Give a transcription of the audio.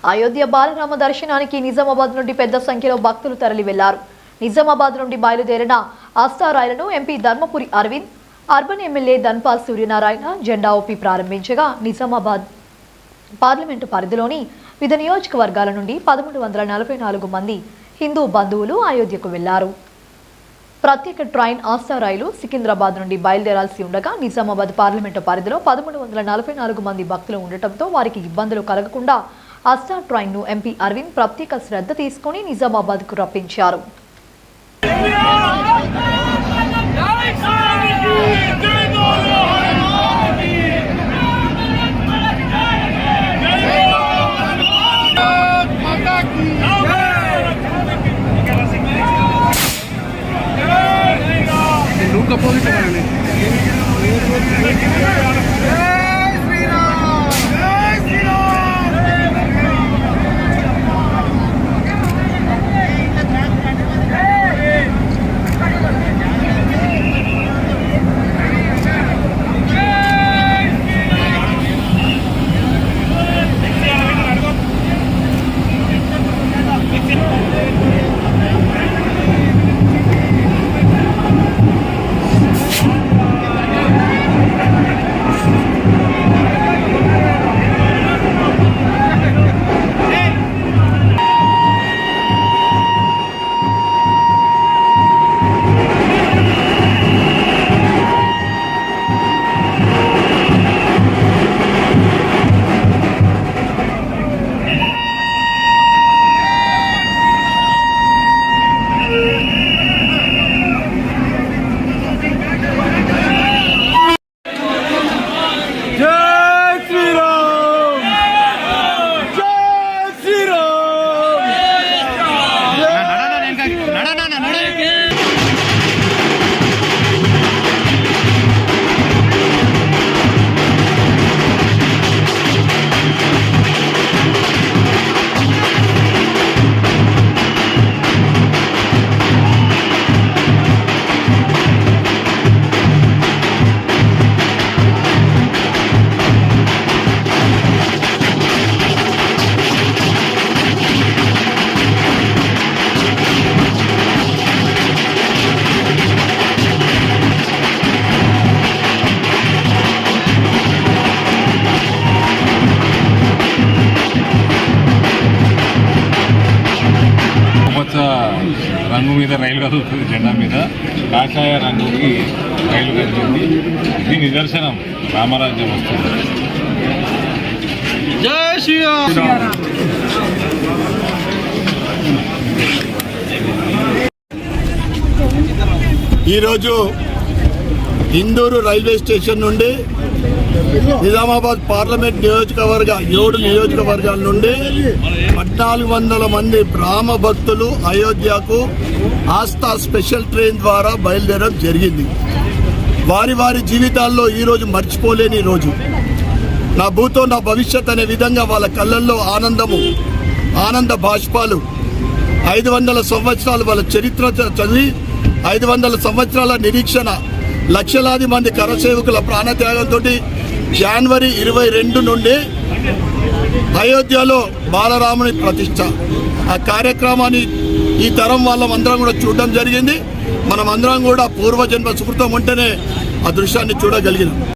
అయోధ్య బాలరామ దర్శనానికి నిజామాబాద్ నుండి పెద్ద సంఖ్యలో భక్తులు తరలి వెళ్లారు. నిజామాబాద్ నుండి బయలుదేరిన ఆస్థా రైలును MP Dharmapuri Arvind, urban MLA Dhanpal Suryanarayana జెండా ఊపి ప్రారంభించగా నిజామాబాద్ పార్లమెంటు పరిధిలోని వివిధ నియోజకవర్గాల నుండి 1144 మంది హిందూ బంధువులు అయోధ్యకు వెళ్లారు. ప్రత్యేక ట్రైన్ ఆస్థా రైలు సికింద్రాబాద్ నుండి బయలుదేరాల్సి ఉండగా నిజామాబాద్ పార్లమెంటు పరిధిలో 1144 మంది భక్తులు ఉండటంతో వారికి ఇబ్బందులు కలగకుండా ఆస్థా ట్రైన్ ను ఎంపీ అరవింద్ ప్రత్యేక శ్రద్ధ తీసుకుని నిజామాబాద్ కు రప్పించారు. రంగు మీద రైలు కదులుతుంది, జెండా మీద కాషాయ రంగుకి రైలు కదిలింది. ఇది నిదర్శనం రామరాజ్యం వస్తుంది. జై శ్రీరామ్. ఈరోజు ఇందూరు రైల్వే స్టేషన్ నుండి నిజామాబాద్ పార్లమెంట్ నియోజకవర్గ 7 నియోజకవర్గాల నుండి 1400 మంది బ్రాహ్మ భక్తులు అయోధ్యకు ఆస్థా స్పెషల్ ట్రైన్ ద్వారా బయలుదేరడం జరిగింది. వారి వారి జీవితాల్లో ఈరోజు మర్చిపోలేని రోజు. నా భూతో నా భవిష్యత్ అనే విధంగా వాళ్ళ కళ్ళల్లో ఆనంద బాష్పాలు. 500 సంవత్సరాలు వాళ్ళ చరిత్ర చదివి 500 సంవత్సరాల నిరీక్షణ, లక్షలాది మంది కరసేవకుల ప్రాణత్యాగంతో జనవరి 22 నుండి అయోధ్యలో బాలరాముని ప్రతిష్ట. ఆ కార్యక్రమాన్ని ఈ తరం వాళ్ళమందరం కూడా చూడడం జరిగింది. మనమందరం కూడా పూర్వజన్మ సుకృతం ఉంటేనే ఆ దృశ్యాన్ని చూడగలిగినాం.